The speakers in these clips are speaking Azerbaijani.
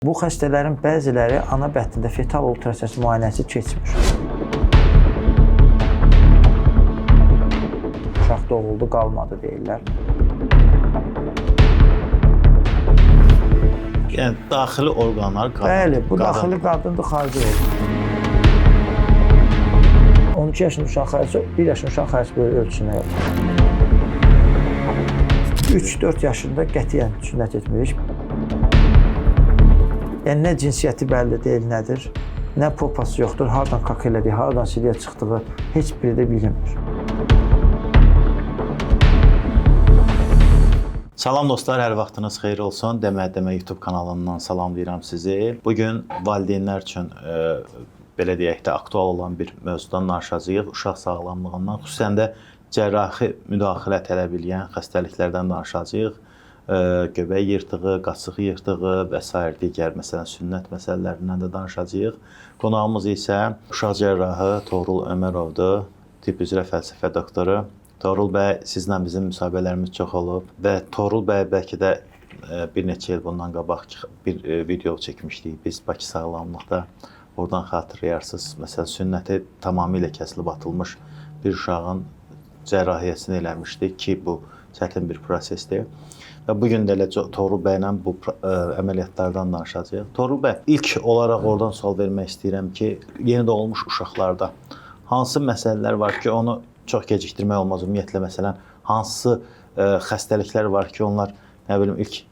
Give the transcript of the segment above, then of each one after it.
Bu xəstələrin bəziləri ana bətnində fetal ultrasəs müayinəsi keçmir. Uşaq doğuldu, qalmadı deyirlər. Yəni daxili orqanlar qadın. Bəli, bu daxili qadındır, xarici orqan. 12 yaşlı uşaq xərsi, 1 yaşlı uşaq xərsi ölçüsünə yox. 3-4 yaşında qətiyyən sünnət etmirik. Yəni, nə cinsiyyəti bəlli deyil, nədir, nə popası yoxdur, hardan kak elədiyi, hardan siliyə çıxdığı heç biri də bilinmir. Salam dostlar, hər vaxtınız xeyir olsun. Demək YouTube kanalından salamlayıram sizi. Bugün valideynlər üçün belə deyək də aktual olan bir mövzudan danışacağıq. Uşaq sağlamlığından, xüsusən də cərrahi müdaxilə tələb edən xəstəliklərdən danışacağıq. Göbək yırtığı, qaçıq yırtığı və s. digər məsələn sünnət məsələlərindən də danışacağıq. Qonağımız isə uşaq cərrahı Toğrul Ömərovdur, tibb üzrə fəlsəfə doktoru. Toğrul bəy, sizlə bizim müsahibələrimiz çox olub və Toğrul bəy bəlkə də bir neçə il bundan qabaq bir video çəkmişdik biz Bakı sağlamlıqda. Oradan xatırlayarsınız. Məsələn, sünnəti tamamilə kəsilib atılmış bir uşağın cərrahiyyəsini eləmişdik ki, bu çətin bir prosesdir. Və bugün də elə Toğrul bəylə bu əməliyyatlardan danışacağıq. Toğrul bəy, ilk olaraq oradan sual vermək istəyirəm ki, yeni doğulmuş uşaqlarda hansı məsələlər var ki, onu çox gecikdirmək olmaz. Ümumiyyətlə, məsələn, hansı xəstəliklər var ki, onlar, nə bilim, ilk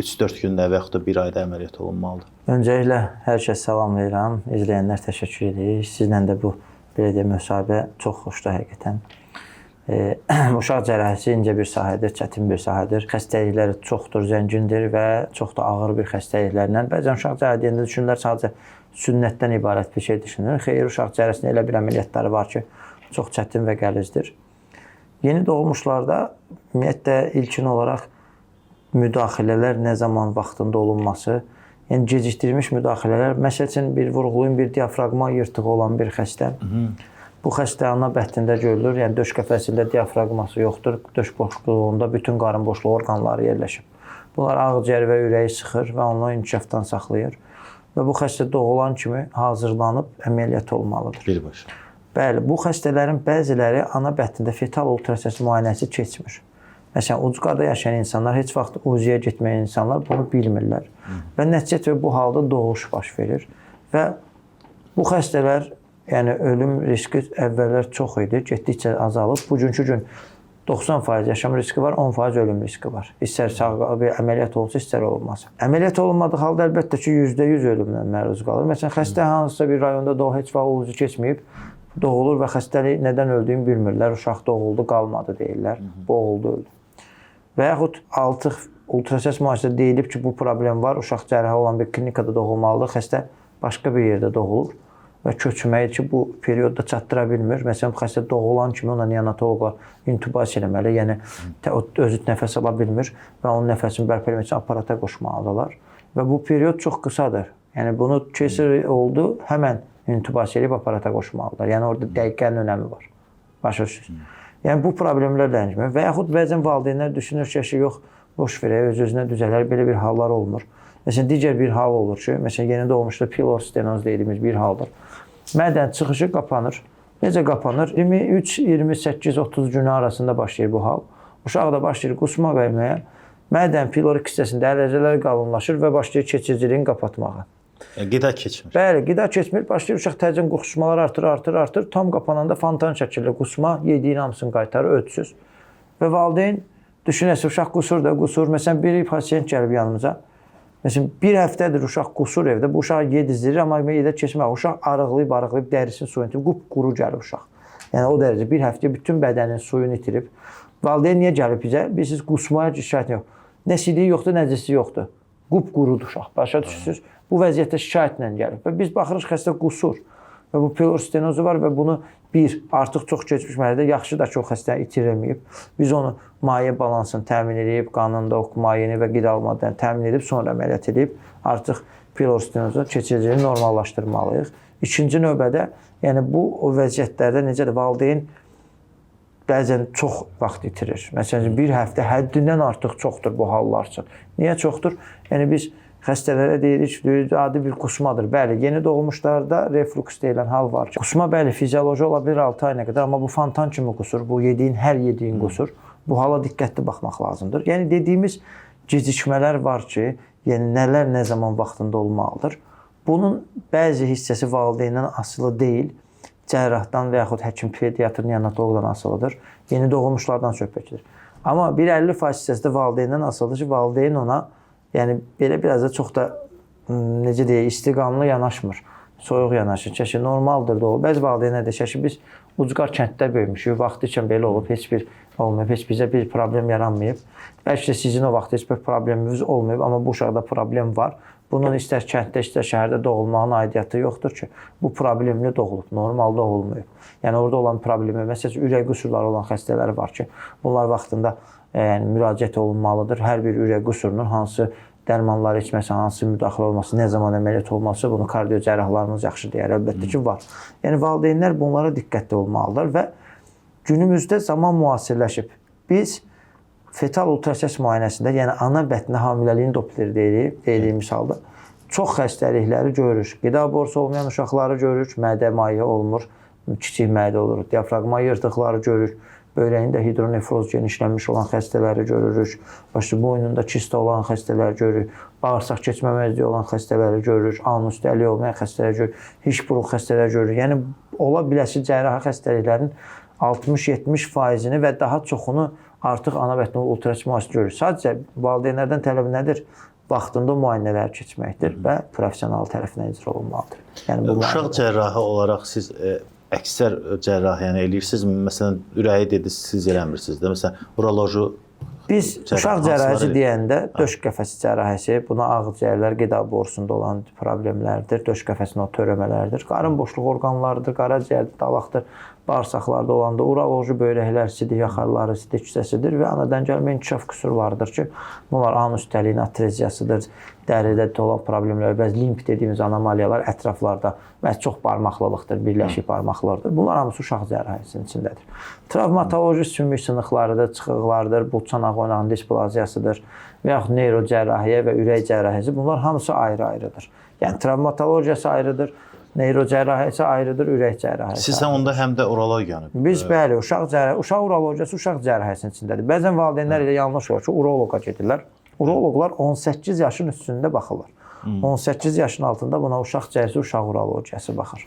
3-4 gündə və yaxud da 1 ayda əməliyyat olunmalıdır? Öncəliklə hər kəs salamlayıram, izləyənlər təşəkkür edirik. Sizlə də bu, belə deyək, müsahibə çox xoşdur həqiqətən. Uşaq cərrahisi incə bir sahədir, çətin bir sahədir. Xəstəlikləri çoxdur, zəngindir və çox da ağır bir xəstəliklərlə. Bəzən uşaq cərrahi deyəndə düşünürlər sadəcə sünnətdən ibarət bir şey düşünür. Xeyr, uşaq cərrahisinin elə bir əməliyyatları var ki, çox çətin və qəlizdir. Yeni doğulmuşlarda ümumiyyətlə ilkin olaraq müdaxilələr nə zaman vaxtında olunması, yəni gecikdirilmiş müdaxilələr, məsəl üçün bir vurğulayın, bir diafraqma yırtığı olan bir xəstə. Bu xəstə ana bətnində görülür, yəni döş qəfəsində diafraqması yoxdur, döş boşluğunda bütün qarın boşluğu orqanları yerləşib. Bunlar ağciyər və ürəyi sıxır və onu inkişafdan saxlayır və bu xəstə doğulan kimi hazırlanıb əməliyyat olmalıdır. Birbaşa. Bəli, bu xəstələrin bəziləri ana bətnində fetal ultrasəs müayinəsi keçmir. Məsələn, ucqarda yaşayan insanlar, heç vaxt UZİ-yə getməyən insanlar bunu bilmirlər və nəticə bu halda doğuş baş verir və bu xəstələr, yəni ölüm riski əvvəllər çox idi, getdikcə azalıb. Bugünkü gün 90% yaşam riski var, 10% ölüm riski var. İstər bir əməliyyat olsa, istər olunmasa. Əməliyyat olunmadığı halda əlbəttə ki, %100 ölümlə məruz qalır. Məsələn, xəstə hansısa bir rayonda heç vaxt UZİ keçməyib, doğulur və xəstəlik nədən öldüyünü bilmirlər. Uşaq doğuldu, qalmadı deyirlər. Boğuldu, öldü. Və yaxud artıq ultrasəs müayinəsində deyilib ki, bu problem var, uşaq cərrahi olan bir klinikada doğulmalıdır, xəstə başqa bir yerdə doğulur və köçməyi ki, bu periodda çatdıra bilmir. Məsələn, xəstə doğulan kimi ona neonatoloqlar intubasiya eləməli, yəni özü nəfəs ala bilmir və onun nəfəsini bərpa etmək üçün aparata qoşmalıdırlar. Və bu period çox qısadır. Yəni, bunu keyser oldu, həmən intubasiya edib aparata qoşmalıdırlar. Yəni, orada dəqiqənin önəmi var. Başa düşürsünüz. Yəni, bu problemlər lənçmir. Və yaxud bəzən valideynlər düşünür ki, yox, boş verək, öz-özünə düzələr, belə bir hallar olmur. Məsələn, digər bir hal olur ki, məsələn, yeni doğmuşda pilor stenoz dediyimiz bir haldır. Mədən çıxışı qapanır. Necə qapanır? 23, 28, 30 günü arasında başlayır bu hal. Uşaq da başlayır qusma verməyə. Mədən pilorik hissəsində ələcələr qalınlaşır və başlayır keçiciliyin qapatmağa. Qida keçmir. Bəli, qida keçmir. Başlayır uşaq təcrübə qusmalar artır. Tam qapananda fontan şəkilli qusma, yediyin hamısını qaytarır, ödsüz. Və valideyn düşünəsə, uşaq qusur da, qusur. Məsələn, bir pasiyent gəlib yanımıza. Məsələn, bir həftədir uşaq qusur evdə. Bu uşağı yedizdirir, amma yedə keçmək. Uşaq arıqlayıb, dərisini suyunu itirib, qupquru gəlir uşaq. Yəni, o dərəcə bir həftə bütün bədənin suyunu itirib. Valideyn niyə gəlib bizə? Bilirsiniz, qusmaya şikayət yox. Nə siliyi yoxdur, nəcisi yoxdur. Qupqurudur uşaq. Başa düşürsünüz? Bu vəziyyətdə şikayətlə gəlib. Və biz baxırıq, xəstə qusur. Və bu pilor stenozu var və bunu artıq çox keçmiş mərhələdə yaxşı da çox xəstə itirməyib. Biz onu maye balansını təmin edib, qanında mayeni və qida almadan təmin edib, sonra əməliyyat edib, artıq pilor stenozu keçiciliyi normallaşdırmalıyıq. İkinci növbədə, yəni bu vəziyyətlərdə necədir? Valideyn bəzən çox vaxt itirir. Məsələn, bir həftə həddindən artıq çoxdur bu hallar üçün. Niyə çoxdur? Yəni biz Xəstələrə deyirik ki, adi bir qusmadır. Bəli, yeni doğulmuşlarda reflux deyilən hal var ki, qusma bəli fizioloji ola bilər 6 ayına qədər, amma bu fontan kimi qusur, bu hər yediyin qusur. Bu hala diqqətli baxmaq lazımdır. Yəni dediyimiz gecikmələr var ki, yəni nələr nə zaman vaxtında olmalıdır. Bunun bəzi hissəsi valideyndən asılı deyil, cərrahdan və yaxud həkim pediatrın neonatoloqdan asılıdır. Yeni doğulmuşlardan söhbət gedir. Amma bir 50% hissəsi də valideyndən asılıdır ki, valideyn ona yəni belə biraz da çox da necə deyək, istiqamlı yanaşmır. Soyuq yanaşır. Çəşi normaldır da o. Bəzi valideynlər də çəşi biz ucqar kənddə böyümüşük. Vaxtı üçün belə olub, heç bir olmayıb, heç bizə bir problem yaranmayıb. Bəlkə də sizin o vaxt heç bir probleminiz olmayıb, amma bu uşaqda problem var. Bunun istər kənddə, istər şəhərdə doğulmağın aidiyyatı yoxdur ki, bu problemli doğulub, normal doğulmayıb. Yəni orada olan problemi, məsələn, ürək qüsurları olan xəstələr var ki, bunlar vaxtında müraciət olunmalıdır. Hər bir ürək qüsurunun hansı dərmanları içməsi, hansı müdaxilə olması, nə zaman əməliyyat olması, bunu kardiocərrahlarımız yaxşı deyər. Əlbəttə ki, var. Yəni valideynlər bunlara diqqətli olmalıdır və günümüzdə zaman müasirləşib. Biz fetal ultrasəs müayinəsində, yəni ana bətnə hamiləliyin dopleri deyiliyimiz halda çox xəstəlikləri görürük. Qida borusu olmayan uşaqları görürük, mədə maye olmur, kiçik mədə olur, diafraqma yırtıqları görürük. Böyrəyində hidronefroz genişlənmiş olan xəstələri görürük. Başı boynunda kista olan xəstələri görürük. Bağırsaq keçməməzliyi olan xəstələri görürük. Anus dəliyi olmayan xəstələri görürük. Hiçburun xəstələri görürük. Yəni ola biləsi cərrahi xəstəliklərin 60-70%-ni və daha çoxunu artıq ana bətnə ultrasəs müayinəsində görürük. Sadəcə valideynlərdən tələb nədir? Vaxtında müayinələr keçməkdir və professional tərəfindən icra olunmalıdır. Yəni uşaq cərrahı olaraq siz əksər cərrahiyəni eləyirsinizmi? Məsələn, ürəyi dediniz, siz eləmirsiniz də. Məsələn, uroloji biz uşaq cərrahisi deyəndə döş qəfəsi cərrahisi, buna ağciyərlər, qida borusunda olan problemlərdir, döş qəfəsinin o törəmələrdir, qarın boşluq orqanlarıdır, qaraciyərdir, dalaqdır, bağırsaqlarda olanda uroloji böyrəklər, sidik yaxarları, sidik küçəsidir və anadan gəlmə inkişaf qüsurlarıdır ki, bunlar anus dəliyinin atreziyasıdır, dəridə olan problemlər, bəzi limf dediyimiz anomaliyalar ətraflarda və çox barmaqlılıqdır, birləşik barmaqlardır. Bunlar hamısı uşaq cərrahisinin içindədir. Travmatoloji sümük sınıqlarıdır, çıxıqlardır, bulçanaq oynağın displaziyasıdır və yaxud neyrocərrahiyyə və ürək cərrahisi, bunlar hamısı ayrı-ayrıdır. Yəni travmatologiyası ayrıdır, neyrocərrahiyəsi ayrıdır, ürək cərrahiyəsi. Siz onda həm də urologiyanı. Biz bəli, uşaq urologiyası uşaq cərrahiyəsinin içindədir. Bəzən valideynlər ilə yanlış olur ki, uroloqa gedirlər. Uroloqlar 18 yaşın üstündə baxırlar. 18 yaşın altında buna uşaq cərrahiyəsi, uşaq urologiyası baxır.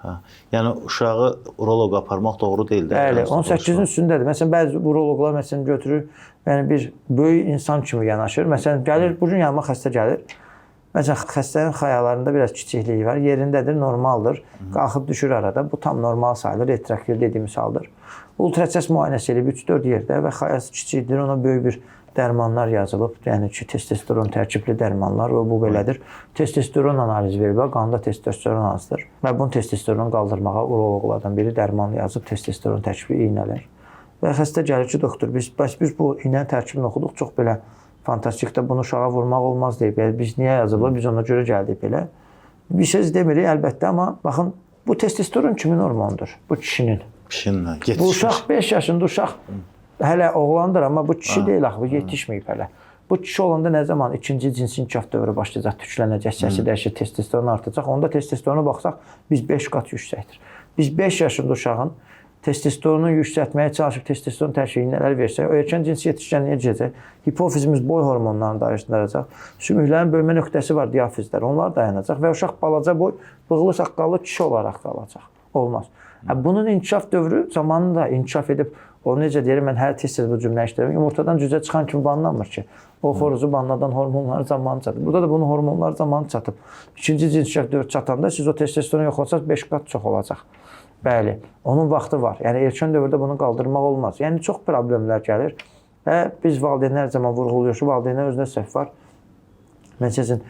Hə. Yəni uşağı uroloqa aparmaq doğru deyil də. Bəli, 18-in üstündədir. Məsələn, bəzi uroloqlar məsələn götürür, yəni bir böyük insan kimi yanaşır. Məsələn, gəlir, bu gün yanıma xəstə gəlir. Məsələn, xəstənin xəyalarında biraz kiçikliyi var, yerindədir, normaldır, qalxıb düşür arada. Bu tam normal sayılır, retrakil dediyimiz haldır. Ultrasəs müayinəsi edib 3-4 yerdə və xayası kiçikdir, ona böyük bir dərmanlar yazılıb, yəni ki, testosteron tərkibli dərmanlar və bu belədir. Testosteron analizi verib, qanda testosteron azdır və bunu testosteron qaldırmağa uroloqlardan biri dərman yazıb, testosteron tərkibli iynələr. Və xəstə gəlir ki, doktor, biz bu iynənin tərkibini oxuduq, çox belə fantastikdə bunu uşağa vurmaq olmaz deyib. Yəni, biz niyə yazıblar? Biz ona görə gəldik belə. Bir söz demirik əlbəttə, amma baxın, bu testosteron kimin hormonudur? Bu kişinin. Kişinin, yetişmiş. Bu uşaq 5 yaşında uşaq hələ oğlandır, amma bu kişi deyil axı, bu yetişməyib hələ. Bu kişi olanda nə zaman ikinci cinsi inkişaf dövrü başlayacaq, tüklənəcək, səsi dəyişir, testosteron artacaq. Onda testosterona baxsaq, biz 5 qat yüksəkdir. Biz 5 yaşında uşağın testosteronu yüksəltməyə çalışıb testosteron tərkibli iynələr versək, o erkən cins yetişkən necəcək? Hipofizimiz boy hormonlarını dayanacaq. Sümüklərin bölmə nöqtəsi var, diafizlər, onlar dayanacaq və uşaq balaca boy, bığlı saqqallı kişi olaraq qalacaq. Olmaz. Bunun inkişaf dövrü zamanında inkişaf edib, o necə deyirəm, mən hər tez bu cümlə işləyirəm, yumurtadan cüzə çıxan kimi banlanmır ki, o xoruzu banladan hormonları zamanı çatıb. Burada da bunun hormonları zamanı çatıb. İkinci cins inkişaf dövrü çatanda siz o testosteronu yoxlasanız 5 qat çox olacaq. Bəli, onun vaxtı var. Yəni erkən dövrdə bunu qaldırmaq olmaz. Yəni çox problemlər gəlir və biz valideynlər zaman vurğuluyoruz ki, valideynlər özünə səhv var. Məsələn,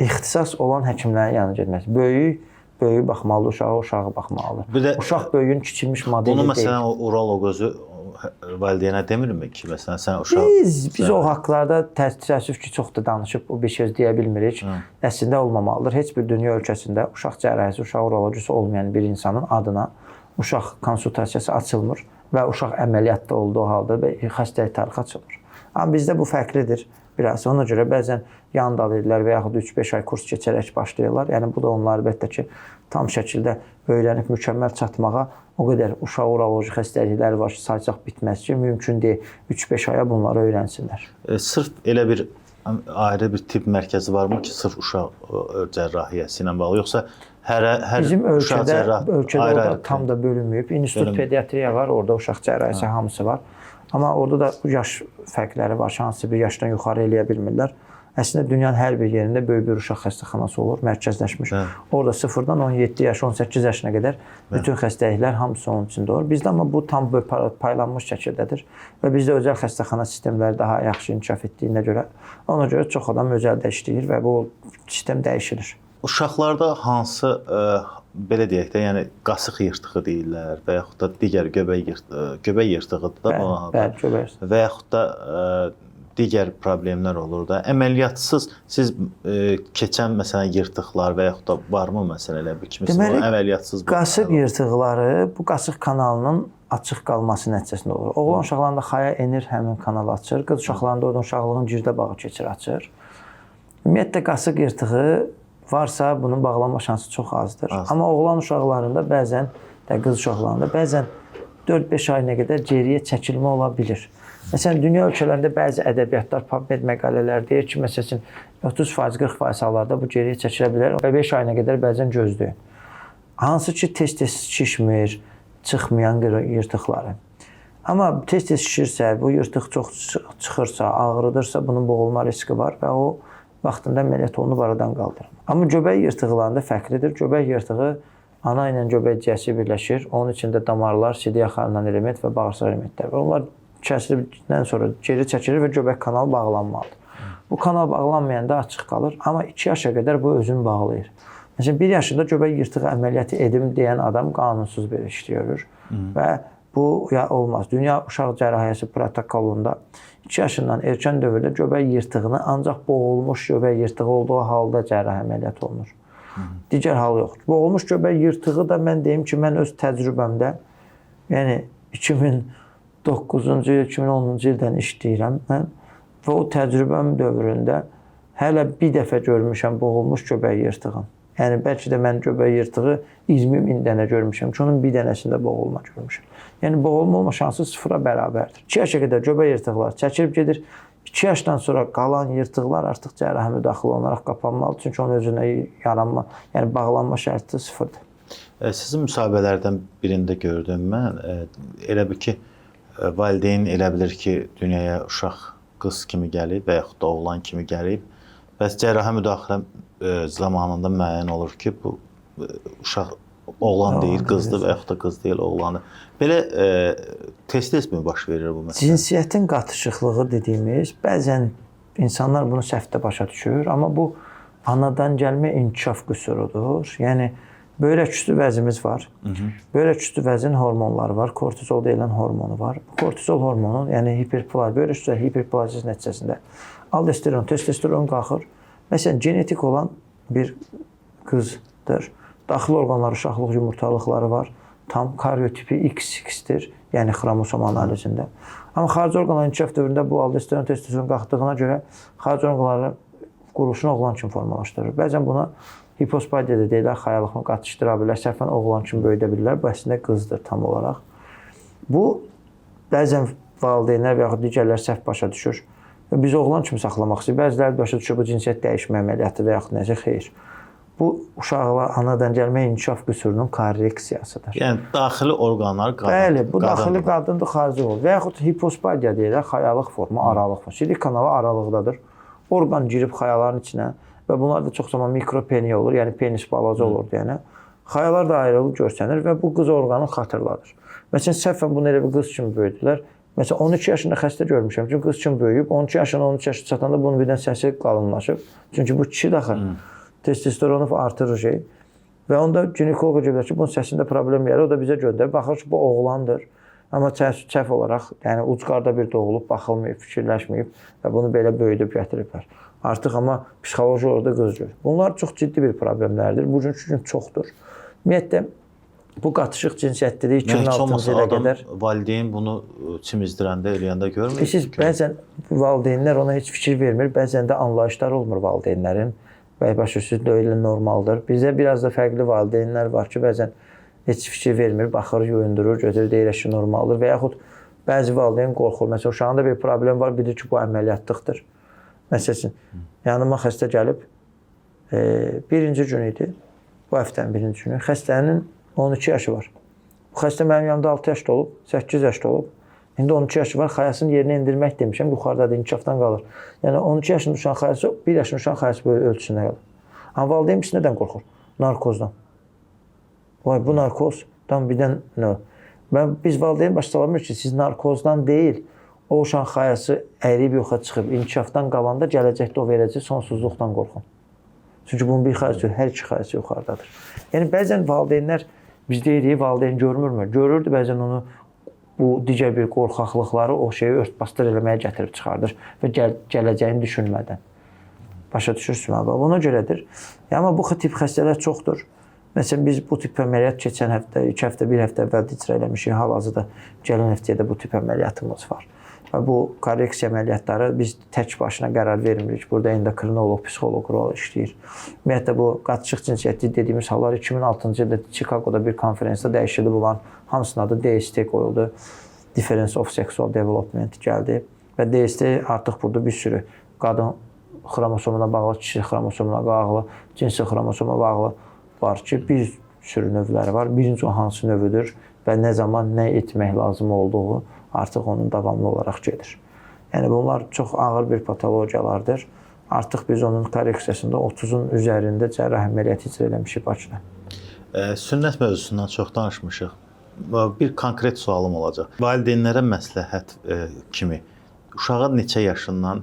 ixtisas olan həkimlərin yanına getməsi. Böyük baxmalı, uşağı baxmalıdır. Uşaq böyüyün kiçilmiş modeli deyil. Bunu məsələn o uroloq özü valideynə demirmi ki, məsələn, sən uşaq... Biz o haqlarda təəssüf ki, çox da danışıb, bir söz deyə bilmirik. Əslində olmamalıdır. Heç bir dünya ölkəsində uşaq cərrahisi, uşaq urologisi olmayan bir insanın adına uşaq konsultasiyası açılmır və uşaq əməliyyatda olduğu halda xəstəlik tarixi açılır. Amma bizdə bu fərqlidir. biraz. Ona görə bəzən yan dal edirlər və yaxud 3-5 ay kurs keçərək başlayırlar. Yəni bu da onlar əlbəttə ki, tam şəkildə öyrənib mükəmməl çatmağa o qədər uşaq uroloji xəstəlikləri var ki, saysaq bitməz ki, mümkün deyil 3-5 aya bunları öyrənsinlər. Sırf elə bir ayrı bir tibb mərkəzi varmı ki, sırf uşaq cərrahiyyəsi ilə bağlı, yoxsa hər bizim uşaq ölkədə orada tam da bölünməyib. İnstitut pediatriya var, orada uşaq cərrahiyyəsi hamısı var. Amma orada da yaş fərqləri var. Hansı bir yaşdan yuxarı eləyə bilmirlər. Əslində dünyanın hər bir yerində böyük bir uşaq xəstəxanası olur, mərkəzləşmiş. Orada 0-dan 17 yaş, 18 yaşına qədər bütün xəstəliklər hamısı onun içində olur. Bizdə amma bu tam paylanmış şəkildədir və bizdə özəl xəstəxana sistemləri daha yaxşı inkişaf etdiyinə görə, ona görə çox adam özəldə işləyir və bu sistem dəyişilir. Uşaqlarda hansı belə deyək də, yəni qasıq yırtığı deyirlər və yaxud da digər göbək yırtığıdır da bu adı. Bəli, göbək yırtığı. Və yaxud da digər problemlər olur da. Əməliyyatsız siz keçən məsələn yırtıqlar və yaxud da varmı məsələ elə bir kimisi var, əməliyyatsız qasıq yırtıqları bu qasıq kanalının açıq qalması nəticəsində olur. Oğlan uşaqlarında xaya enir, həmin kanal açır. Qız uşaqlarında oradan uşaqlığın girdə bağı keçir, açır. Ümumiyyətlə qasıq yırtığı varsa bunun bağlanma şansı çox azdır. Amma oğlan uşaqlarında bəzən də qız uşaqlarında bəzən 4-5 ayına qədər geriyə çəkilmə ola bilir. Məsələn, dünya ölkələrində bəzi ədəbiyyatlar, PubMed məqalələr deyir ki, məsələn, 30%, 40% hallarda bu geriyə çəkilə bilər və 5 ayına qədər bəzən gözləyir. Hansı ki, tez-tez şişmir, çıxmayan yırtıqları. Amma tez-tez şişirsə, bu yırtıq çox çıxırsa, ağrıdırsa, bunun boğulma riski var və o vaxtında əməliyyat olunub aradan qaldırır. Amma göbək yırtıqlarında fərqlidir. Göbək yırtığı ana ilə göbək ciyəsi birləşir. Onun içində damarlar, sidik axarından element və bağırsaq elementlər var. Onlar kəsildikdən sonra geri çəkilir və göbək kanalı bağlanmalıdır. Bu kanal bağlanmayanda açıq qalır, amma 2 yaşa qədər bu özünü bağlayır. Məsələn, 1 yaşında göbək yırtığı əməliyyatı edim deyən adam qanunsuz bir iş görür və bu olmaz. Dünya Uşaq Cərrahiyyəsi protokolunda 2 yaşından erkən dövrdə göbək yırtığını ancaq boğulmuş göbək yırtığı olduğu halda cərrahi əməliyyat olunur. Digər hal yoxdur. Boğulmuş göbək yırtığı da mən deyim ki, mən öz təcrübəmdə, yəni 2009-cu il, 2010-cu ildən işləyirəm mən və o təcrübəm dövründə hələ bir dəfə görmüşəm boğulmuş göbək yırtığını. Yəni, bəlkə də mən göbək yırtığı 20.000 dənə görmüşəm ki, onun bir dənəsində boğulma görmüşəm. Yəni, boğulma olma şansı 0-a bərabərdir. 2 yaşa qədər göbək yırtıqlar çəkilib gedir. 2 yaşdan sonra qalan yırtıqlar artıq cərrahi müdaxilə olaraq qapanmalıdır. Çünki onun özünə yaranma, yəni bağlanma şərti 0-dır. Sizin müsahibələrdən birində gördüm mən, elə bir ki, valideyn elə bilir ki, dünyaya uşaq qız kimi gəlib və yaxud da oğlan kimi gəlib. Bəs cərrahi müdaxilə zamanında müəyyən olur ki, bu uşaq oğlan deyil, qızdır və yaxud da qız deyil, oğlandır. Belə tez-tez mi baş verir bu məsələ? Cinsiyyətin qatışıqlığı dediyimiz, bəzən insanlar bunu səhvdə başa düşür, amma bu anadan gəlmə inkişaf qüsurudur. Yəni, böyrək üstü vəzimiz var. Böyrək üstü vəzin hormonları var, kortizol deyilən hormonu var. Bu kortizol hormonu, yəni böyrək üstü hiperplaziyası nəticəsində aldosteron, testosteron qalxır. Məsələn, genetik olan bir qızdır. Daxili orqanları, uşaqlıq yumurtalıqları var. Tam karyotipi XX-dir, yəni xromosom analizində. Amma xarici orqanların inkişaf dövründə bu aldosteron, testosteron qalxdığına görə xarici orqanları quruluşunu oğlan kimi formalaşdırır. Bəzən buna hipospadiya da deyirlər, xayalıqını qatışdıra bilər, səhvən oğlan kimi böyüdə bilirlər. Bu əslində qızdır tam olaraq. Bu, bəzən valideynlər və yaxud digərlər səhv başa düşür. Biz oğlan kimi saxlamaq istəyir. Bəziləri başa düşür, bu cinsiyyət dəyişmə əməliyyatı və yaxud necə, xeyr. Bu, uşaqlar anadan gəlmə inkişaf qüsurunun korreksiyasıdır. Yəni, daxili orqanlar qadındır. Bəli, bu daxili qadındır, xarici olur. Və yaxud hipospadiya deyirlər, xayalıq formu, aralıq formu. Sidik kanalı aralıqdadır. Orqan girib xayaların içinə və bunlar da çox zaman mikropeniya olur, yəni penis balaca olur deyənə. Xayalar da ayrılıb görsənir və bu qız orqanı xatırladır. Məsələn, səhvən bunu elə bir qız kimi böyüdülər. Məsələn, 12 yaşında xəstə görmüşəm ki, qız kimi böyüyüb, 12 yaşına, 13 yaşına çatanda bunun birdən səsi qalınlaşıb. Çünki bu kişi daxil testosteronu artırır şey. Və onda ginekoloq görür ki, bunun səsində problem yarar, o da bizə göndərir. Baxır ki, bu oğlandır. Amma səhv olaraq, yəni ucqarda bir doğulub, baxılmayıb, fikirləşməyib və bunu belə böyüdüb gətiriblər. Artıq amma psixoloji orada qız görür. Bunlar çox ciddi bir problemlərdir. Bu gün çoxdur. Ümumiyyətlə, Bu qatışıq cinsiyyətçiliyi Yəni heç 2006-cı olmasa ilə adam qədər valideyn bunu çimizdirəndə, eləyəndə görmür. bilirsiniz, bəzən valideynlər ona heç fikir vermir, bəzən də anlayışlar olmur valideynlərin. Və başa düşürsünüz, elə normaldır. Bizdə biraz da fərqli valideynlər var ki, bəzən heç fikir vermir, baxır, yuyundurur, götürür, deyir ki, normaldır və yaxud bəzi valideyn qorxur. Məsələn, uşağında bir problem var, bilir ki, bu əməliyyatlıqdır. Məsələn, yanıma xəstə gəlib, birinci gün idi, bu həftənin birinci günü, xəstənin 12 yaşı var. Bu xəstə mənim yanımda 6 yaşda olub, 8 yaşda olub. İndi 12 yaşı var, xayasını yerinə endirmək demişəm, yuxarıdadır, inkişafdan qalır. Yəni 12 yaşında uşağın xayası, 1 yaşında uşağın xayası böyle ölçüsündə qalır. Amma valideyn biz nədən qorxur? Narkozdan. Vay, bu narkozdan birdən nə? Biz valideyn başlamırıq ki, siz narkozdan deyil, o uşağın xayası əriyib yoxa çıxıb, inkişafdan qalanda gələcəkdə o verəcək sonsuzluqdan qorxun. Çünki bunun bir xayası yox, hər iki xayası yuxarıdadır. Yəni bəzən valideynlər, biz deyirik, valideyn görmürmü? Görürdü, bəzən onu bu digər bir qorxaqlıqları o şeyi ört-basdır eləməyə gətirib çıxardır və gələcəyini düşünmədən. Başa düşürsünüz? Buna görədir. Amma bu tip xəstələr çoxdur. Məsələn, biz bu tip əməliyyat keçən həftə, 2 həftə, 1 həftə əvvəl icra eləmişik. Hal-hazırda gələn həftəyə də bu tip əməliyyatımız var. Və bu korreksiya əməliyyatları biz tək başına qərar vermirik. Burada endokrinoloq, psixoloq rol işləyir. Ümumiyyətlə, bu qatışıq cinsiyyətli dediyimiz hallar 2006-cı ildə Chicago'da bir konferansda dəyişildi bulan. Hamısının adı DST qoyuldu. Difference of Sexual Development gəldi. Və DST artıq burada bir sürü qadın xromosomuna bağlı, kişi xromosomuna bağlı, cinsi xromosoma bağlı var ki, bir sürü növləri var. Birinci o hansı növüdür və nə zaman nə etmək lazım olduğu artıq onun davamlı olaraq gedir. Yəni bunlar çox ağır bir patologiyalardır. Artıq biz onun korreksiyasında 30-un üzərində cərrahi əməliyyat icra eləmişik Bakıda. Sünnət mövzusundan çox danışmışıq. Bir konkret sualım olacaq. Valideynlərə məsləhət kimi uşağa neçə yaşına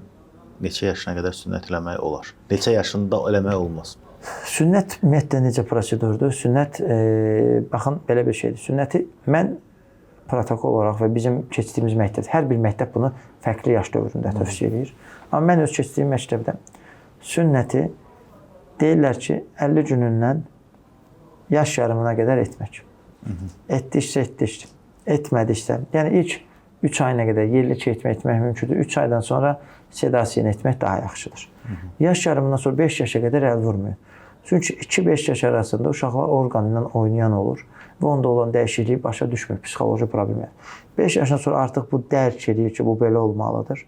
qədər sünnət eləmək olar? Neçə yaşında eləmək olmaz? Sünnət ümumiyyətlə necə prosedurdur? Sünnət, baxın, belə bir şeydir. Sünnəti mən protokol olaraq və bizim keçdiyimiz məktəb, hər bir məktəb bunu fərqli yaş dövründə tövsiyə edir. Amma mən öz keçdiyim məktəbdə sünnəti deyirlər ki, 50 günündən yaş yarımına qədər etmək. Etdiksə, etmədiksə, yəni ilk 3 ayına qədər yerli etmək mümkündür. 3 aydan sonra sedasiyen etmək daha yaxşıdır. Yaş yarımından sonra 5 yaşa qədər əl vurmuyor. Çünki 2-5 yaş arasında uşaqlar orqanı ilə oynayan olur və onda olan dəyişikliyi başa düşmür, psixoloji problemlər. 5 yaşdan sonra artıq bu dərk edir ki, bu belə olmalıdır.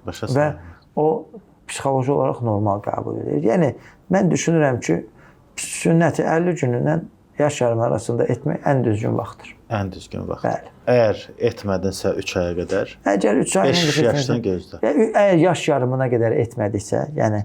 Və o psixoloji olaraq normal qəbul edir. Yəni, mən düşünürəm ki, sünnəti 50 günündən yaş yarımı arasında etmək ən düzgün vaxtdır. Ən düzgün vaxt. Bəli. Əgər etmədinsə 3 aya qədər, əgər 3 ayına 5 yaşdan gözlə. Əgər yaş yarımına qədər etmədiksə, yəni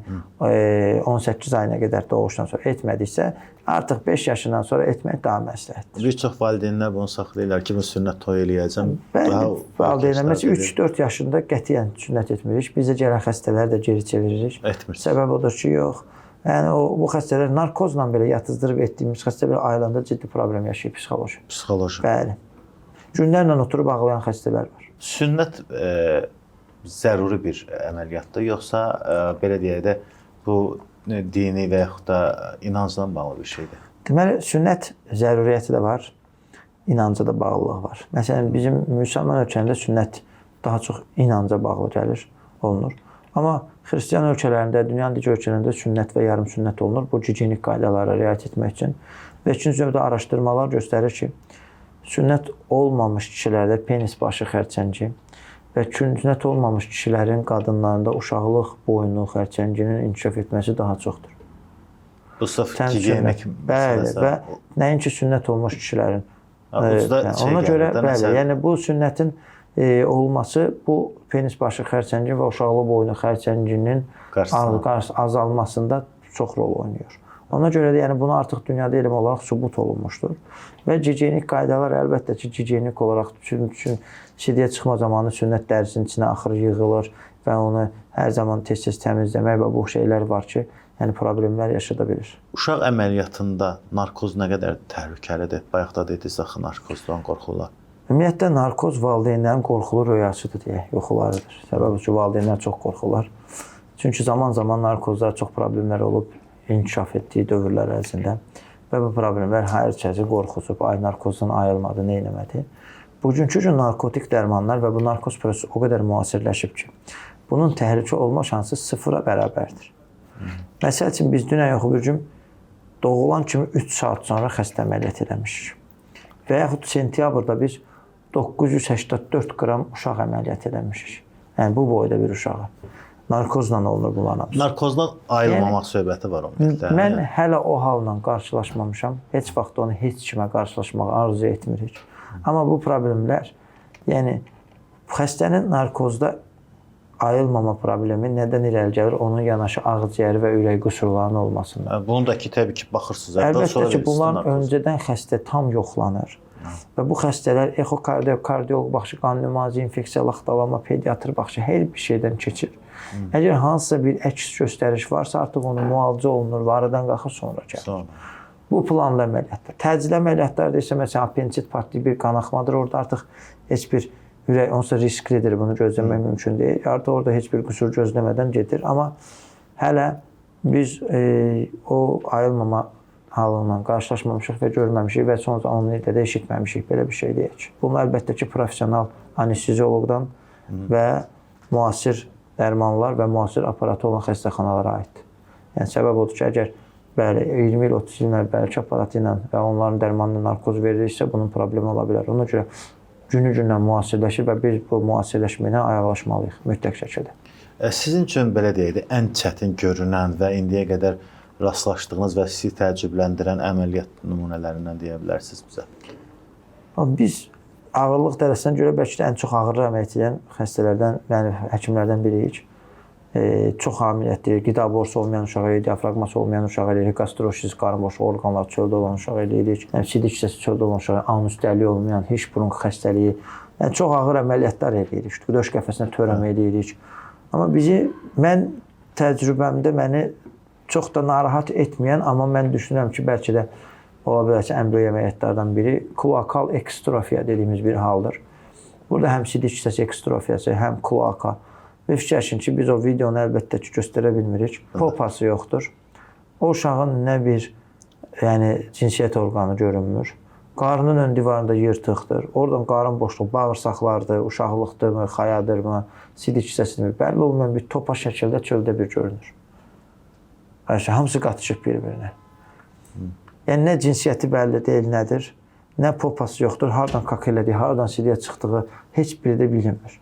18 ayına qədər doğuşdan sonra etmədiksə, artıq 5 yaşından sonra etmək daha məsləhətdir. Bir çox valideynlər bunu saxlayırlar ki, bu sünnət toy eləyəcəm. Bəli, valideynlər məsələn 3-4 yaşında qətiyyən sünnət etmirik. Bizə gələn xəstələri də geri çeviririk. Etmirik. Səbəb odur ki, yox. Yəni bu xəstələr narkozla belə yatızdırıb etdiyimiz xəstələr ayılanda ciddi problem yaşayır psixoloji. Psixoloji. Bəli. Günlərlə oturub ağlayan xəstələr var. Sünnət zəruri bir əməliyyatdır, yoxsa belə deyək də bu dini və yaxud da inancla bağlı bir şeydir? Deməli, sünnət zəruriyyəti də var, inanca da bağlılığı var. Məsələn, bizim müsəlman ölkələrində sünnət daha çox inanca bağlı gəlir, olunur. Amma xristian ölkələrində, dünyanın digər ölkələrində sünnət və yarım sünnət olunur. Bu gigiyenik qaydalara riayət etmək üçün. Və ikinci növdə araşdırmalar göstərir ki, sünnət olmamış kişilərdə penis başı xərçəngi və sünnət olmamış kişilərin qadınlarında uşaqlıq boynu xərçənginin inkişaf etməsi daha çoxdur. Bu sırf gigiyenik məsələsi. Bəli, və nəinki sünnət olmuş kişilərin. Ona görə, bəli, yəni bu sünnətin olması bu penis başı xərçəngi və uşaqlı boynu xərçənginin azalmasında çox rol oynayır. Ona görə də yəni bunu artıq dünyada elm olaraq sübut olunmuşdur. Və gigiyenik qaydalar əlbəttə ki, gigiyenik olaraq sidiyə çıxma zamanı sünnət dərisinin içinə axır yığılır və onu hər zaman tez-tez təmizləmək və bu şeylər var ki, yəni problemlər yaşada bilir. Uşaq əməliyyatında narkoz nə qədər təhlükəlidir? Bayaq da dediniz axı narkozdan qorxurlar. Ümumiyyətlə, narkoz valideynlərin qorxulu röyasıdır deyə, yuxularıdır. Səbəbi ki, valideynlər çox qorxurlar. Çünki zaman-zaman narkozlar çox problemlər olub, inkişaf etdiyi dövrlər ərzində. və bu problemlər hər kəsi qorxucub, ay narkozdan ayılmadı, nə etmədi. Bugünkü gün narkotik dərmanlar və bu narkoz prosesi o qədər müasirləşib ki, bunun təhlükə olma şansı sıfıra bərabərdir. Məsəl üçün biz dünən yox bir gün doğulan kimi 3 saat sonra xəstə əməliyyat eləmişik. Və yaxud sentyabrda biz 984 qram uşaq əməliyyat eləmişik. Yəni bu boyda bir uşağı. Narkozla olunur bunların hamısı. Narkozdan ayılmamaq söhbəti var ümumiyyətlə. Mən hələ o halla qarşılaşmamışam. Heç vaxt onu heç kimə qarşılaşmağı arzu etmirik. Amma bu problemlər, yəni xəstənin narkozda ayılmama problemi nədən irəli gəlir? Onun yanaşı ağciyəri və ürək qüsurlarının olmasından. Bunu da ki, təbii ki, baxırsınız. Əlbəttə ki, bunlar öncədən xəstə tam yoxlanır. Və bu xəstələr ekokardiyoloq baxışı, qan nümayici, infeksiya, laxtalanma, pediatr baxışı hər bir şeydən keçir. Əgər hansısa bir əks göstəriş varsa, artıq onu müalicə olunur və aradan qalxır sonra gəlir. Bu planlı əməliyyatlar. Təcili əməliyyatlar isə məsələn apendisit partlayıb bir qanaxmadır. Orada artıq heç bir ürək onsa risklidir, bunu gözləmək mümkün deyil. Artıq orada heç bir qüsur gözləmədən gedir. Amma hələ biz o ayılmama halından qarşılaşmamışıq və görməmişik və son zamanlarda da eşitməmişik belə bir şey deyək. Bunu əlbəttə ki, professional anestezioloqdan və müasir dərmanlar və müasir aparatı olan xəstəxanalara aiddir. Yəni səbəb odur ki, əgər bəli 20 il, 30 il əvvəlki aparatı ilə və onların dərmanla narkoz verilirsə, bunun problemi ola bilər. Ona görə günü-gündən müasirləşir və biz bu müasirləşməyinə ayaqlaşmalıyıq mütləq şəkildə. Sizin üçün belə deyək, ən çətin görünən və indiyə qədər rastlaşdığınız və sizi təəccübləndirən əməliyyat nümunələrindən deyə bilərsiniz bizə? Biz ağırlıq dərəcəsinə görə bəlkə də ən çox ağır əməliyyat edən xəstələrdən, yəni həkimlərdən biriyik. Çox əməliyyatdır, qida borusu olmayan uşağı eləyirik, diafraqması olmayan uşağı eləyirik, qastrosiz, qarın boşluğu orqanları çöldə olan uşağı eləyirik, sidik hissəsi çöldə olan uşağı, anus dəliyi olmayan, hiç bronx xəstəliyi. Yəni çox ağır əməliyyatlar eləyirik, döş qəfəsinə törəmə eləyirik. Amma mən təcrübəmdə məni çox da narahat etməyən, amma mən düşünürəm ki, bəlkə də ola bilər ki, ən böyük əməliyyatlardan biri kloakal ekstrofiya dediyimiz bir haldır. Burada həm sidik hissəsi ekstrofiyası, həm kloaka. Və fikirləşin ki, biz o videonu əlbəttə ki, göstərə bilmirik. Popası yoxdur. O uşağın nə bir cinsiyyət orqanı görünmür. Qarnının ön divarında yırtıqdır. Oradan qarın boşluğu, bağırsaqlardır, uşaqlıqdırmı, xayadırmı, sidik hissəsidir. Bəlli olmayan bir topa şəkildə çöldə bir görünür. Hamısı qatışıb bir-birinə. Yəni, nə cinsiyyəti bəlli deyil, nədir? Nə popası yoxdur, haradan kak elədiyi, haradan sidiyə çıxdığı heç biri də bilinmir.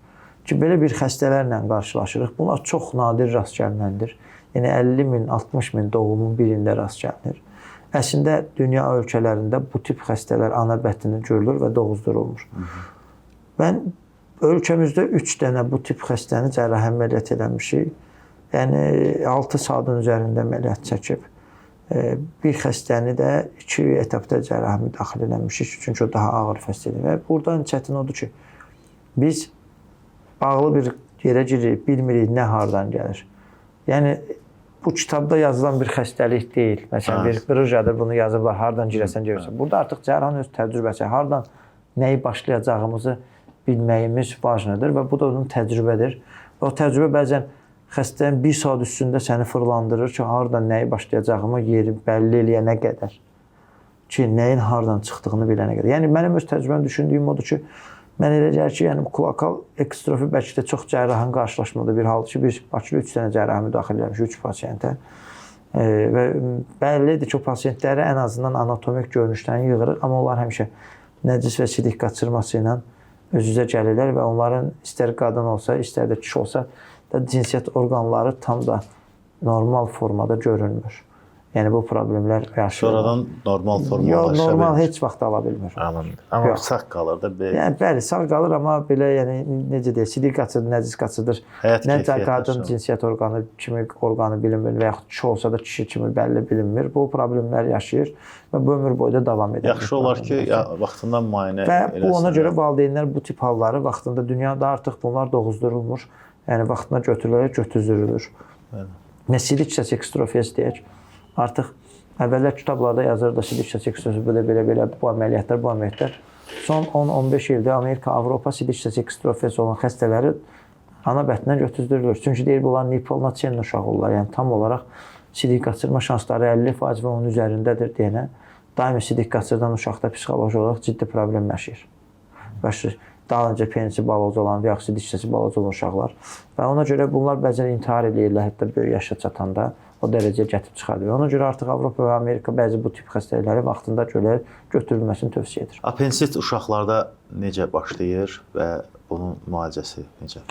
Ki, belə bir xəstələrlə qarşılaşırıq. Bunlar çox nadir rast gəlinəndir. Yəni, 50 min, 60 min doğumun birində rast gəlinir. Əslində, dünya ölkələrində bu tip xəstələr ana bətnində görülür və doğuzdurulmur. Mən ölkəmizdə 3 dənə bu tip xəstəni cərrahi əməliyyat eləmişik. Yəni 6 saatın üzərində əməliyyat çəkib. Bir xəstəni də 2 etapda cərrahi müdaxilə eləmişik, çünki o daha ağır xəstədir. Və buradan çətin odur ki, biz bağlı bir yerə giririk, bilmirik nə hardan gəlir. Yəni bu kitabda yazılan bir xəstəlik deyil. Məsələn, bir qırıjadır, bunu yazıblar, hardan girəsən görürsən. Burada artıq cərrahın öz təcrübəsi, hardan nəyi başlayacağımızı bilməyimiz vacibdir və bu da onun təcrübədir. Və o təcrübə bəzən xəstənin 1 saat üstündə səni fırlandırır ki, haradan nəyi başlayacağımı yeri bəlli eləyənə qədər ki, nəyin haradan çıxdığını bilənə qədər. Yəni, mənim öz təcrübəm düşündüyüm odur ki, mən elə gəlir ki, klokal ekstrofi bəlkə də çox cərrahın qarşılaşmadığı bir haldır ki, biz Bakıda 3 dənə cərrahi müdaxilə eləmişik, 3 pasiyentə. Və bəllidir ki, o pasiyentləri ən azından anatomik görünüşdən yığırıq, amma onlar həmişə nəcis və sidik qaçırması ilə öz-üzə gəlirlər və onların istər qadın olsa, istər də kişi olsa, cinsiyyət orqanları tam da normal formada görünmür. Yəni bu problemlər yaşayır. Sonradan normal formada yox, normal heç vaxt ala bilmir. Amma sağ qalır da. Yəni bəli, sağ qalır, amma belə yəni necə deyək, sidik qaçıdır, nəcis qaçıdır. Nə qadın cinsiyyət orqanı kimi orqanı bilinmir və yaxud kişi olsa da kişi kimi bəlli bilinmir. Bu problemlər yaşayır və bu ömür boyu da davam edir. Yaxşı olar ki, vaxtından müayinə eləsinlər. Və bu ona görə valideynlər bu tip halları vaxtında dünyada artıq bunlar doğuzdurulmur. Yəni vaxtına götürülərək götüzülür. Nə sidik hissəsi ekstrofiyası deyək. Artıq əvvəllər kitablarda yazırdı sidik hissəsi ekstrofiyası belə bu əməliyyatlar. Son 10-15 ildə Amerika, Avropa sidik hissəsi ekstrofiyası olan xəstələri ana bətnindən götüzdürülür. Çünki deyir bunlar nipolnaçenli uşaq olurlar. Yəni tam olaraq sidik qaçırma şansları 50% və onun üzərindədir deyənə daimi sidik qaçırdan uşaqda psixoloji olaraq ciddi problem yaşayır. Başlayır. Daha öncə penisi balaca olan və yaxud sidik hissəsi balaca olan uşaqlar və ona görə bunlar bəzən intihar edirlər, hətta böyük yaşa çatanda o dərəcəyə gətirib çıxardır. Ona görə artıq Avropa və Amerika bəzi bu tip xəstəlikləri vaxtında götürülməsini tövsiyə edir. Apendisit uşaqlarda necə başlayır və bunun müalicəsi necə?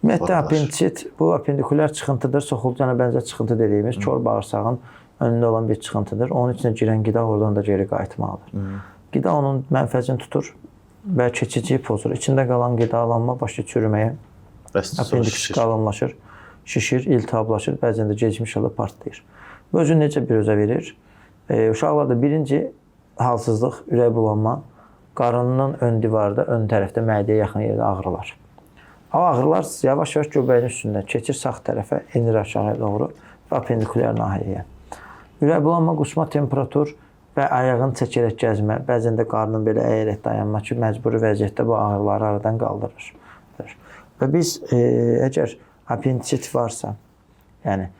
Ümumiyyətlə apendisit bu apendikulyar çıxıntıdır, soxulcana bənzər çıxıntı dediyimiz kor bağırsağın önündə olan bir çıxıntıdır. Onun içinə girən qida oradan da geri qayıtmalıdır. Qida onun mənfəzini tutur və keçici pozur. İçində qalan qidalanma başlayır çürüməyə. Apendiksit qalınlaşır, şişir, iltihablaşır, bəzən də gecmiş halda partlayır. Bu özünü necə bir özə verir? Uşaqlarda birinci halsızlıq, ürək bulanma, qarnının ön divarda, ön tərəfdə mədəyə yaxın yerdə ağrılar. O ağrılar yavaş-yavaş göbəyin üstündən keçir sağ tərəfə, enir aşağıya doğru və apendikulyar nahiyəyə. Ürək bulanma, qusma, temperatur və ayağın çəkərək gəzmə, bəzən də qarnın belə əyərək dayanma ki, məcburi vəziyyətdə bu ağrıları aradan qaldırır. Və biz əgər apendisit varsa, yəni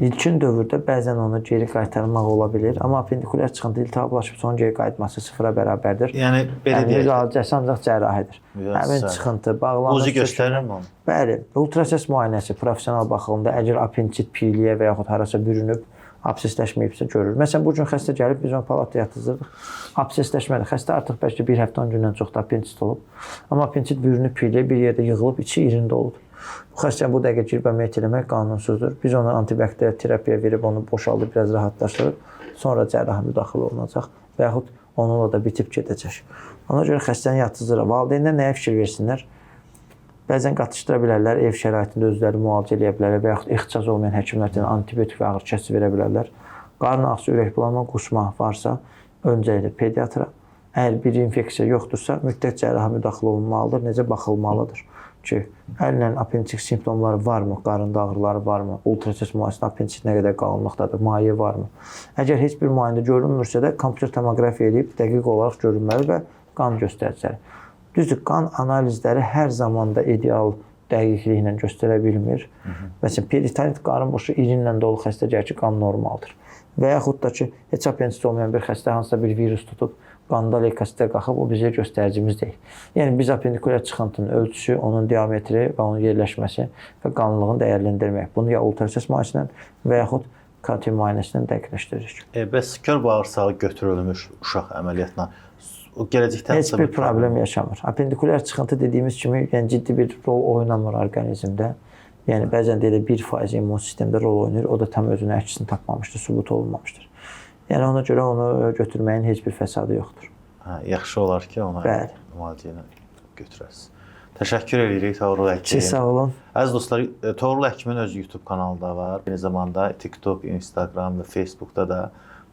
ilkin dövrdə bəzən onu geri qaytarmaq ola bilir, amma apendikulyar çıxıntı iltihablaşıb sonra geri qayıtması sıfıra bərabərdir. Yəni belə deyək. Müalicəsi ancaq cərrahidir. Həmin çıxıntı, bağlanma, ucu göstərirmi onu? Bəli, ultrasəs müayinəsi professional baxımda əgər apendisit piyliyə və yaxud harasa bürünüb absesləşməyibsə görür. Məsələn, bu gün xəstə gəlib, biz onu palataya yatızdırıq. Absesləşmədi. Xəstə artıq bəlkə bir həftə 10 gündən çox da apendisit olub. Amma apendisit bürünüb piyliyə bir yerdə yığılıb, içi irində olub. Bu xəstəyə bu dəqiqə girib əməliyyat eləmək qanunsuzdur. Biz ona antibakterial terapiya verib onu boşaldıb biraz rahatlaşdırıb, sonra cərrahi müdaxilə olunacaq və yaxud onunla da bitib gedəcək. Ona görə xəstəni yatızdırıq. Valideynlər nəyə fikir versinlər? Bəzən qatışdıra bilərlər, ev şəraitində özləri müalicə eləyə bilərlər və yaxud ixtisas olmayan həkimlərdən antibiotik və ağrı kəsici verə bilərlər. Qarın ağrısı, ürək bulanma, qusma varsa, öncəliklə pediatra. Əgər bir infeksiya yoxdursa, mütləq cərrahi müdaxilə olunmalıdır. Necə baxılmalıdır ki, əllə apendiksit simptomları varmı, qarında ağrıları varmı, ultrasəs müayinəsində apendiksit nə qədər qalınlıqdadır, maye varmı? Əgər heç bir müayinədə görünmürsə də kompüter tomoqrafiya edib dəqiq olaraq görünməli və qan göstəriciləri. Düzdür, qan analizləri hər zaman da ideal dəqiqliklə göstərə bilmir. Məsələn, peritoneal qarın boşu irinlə dolu xəstə gəlir ki, qan normaldır. Və yaxud da ki, heç apendisit olmayan bir xəstə hansısa bir virus tutub, qanda leykositlər qalxıb, o bizə göstəricimiz deyil. Yəni, biz apendikulyar çıxıntının ölçüsü, onun diametri və onun yerləşməsi və qanlılığını dəyərləndirmək. Bunu ya ultrasəs müayinəsindən və yaxud KT müayinəsindən dəqiqləşdiririk. Bəs kör bağırsağı götürülmüş uşaq əməliyyatla o gələcəkdə heç bir problem yaşamır. Apendikulyar çıxıntı dediyimiz kimi, yəni ciddi bir rol oynamır orqanizmdə. Yəni bəzən də elə 1% immun sistemdə rol oynayır, o da tam özünün əksini tapmamışdır, sübut olunmamışdır. Yəni ona görə onu götürməyin heç bir fəsadı yoxdur. Yaxşı olar ki, ona müalicəni götürəsiniz. Təşəkkür edirik Toğrul həkim. Siz sağ olun. Əziz dostlar, Toğrul həkimin öz YouTube kanalı da var. Eyni zamanda TikTok, Instagram və Facebookda da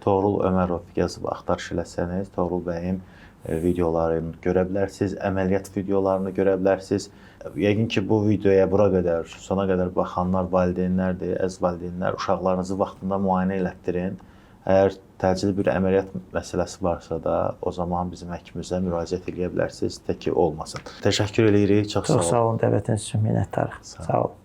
Toğrul Ömərov yazıb axtarış eləsəniz, Toğrul bəyin videolarını görə bilərsiniz, əməliyyat videolarını görə bilərsiniz. Yəqin ki, bu videoya bura qədər, sona qədər baxanlar valideynlərdir, əziz valideynlər, uşaqlarınızı vaxtında müayinə elətdirin. Əgər təcili bir əməliyyat məsələsi varsa da, o zaman bizim həkimimizə müraciət edə bilərsiniz, tək ki olmasın. Təşəkkür edirik, çox sağ olun. Çox sağ olun, dəvətiniz üçün minnətdarıq. Sağ olun.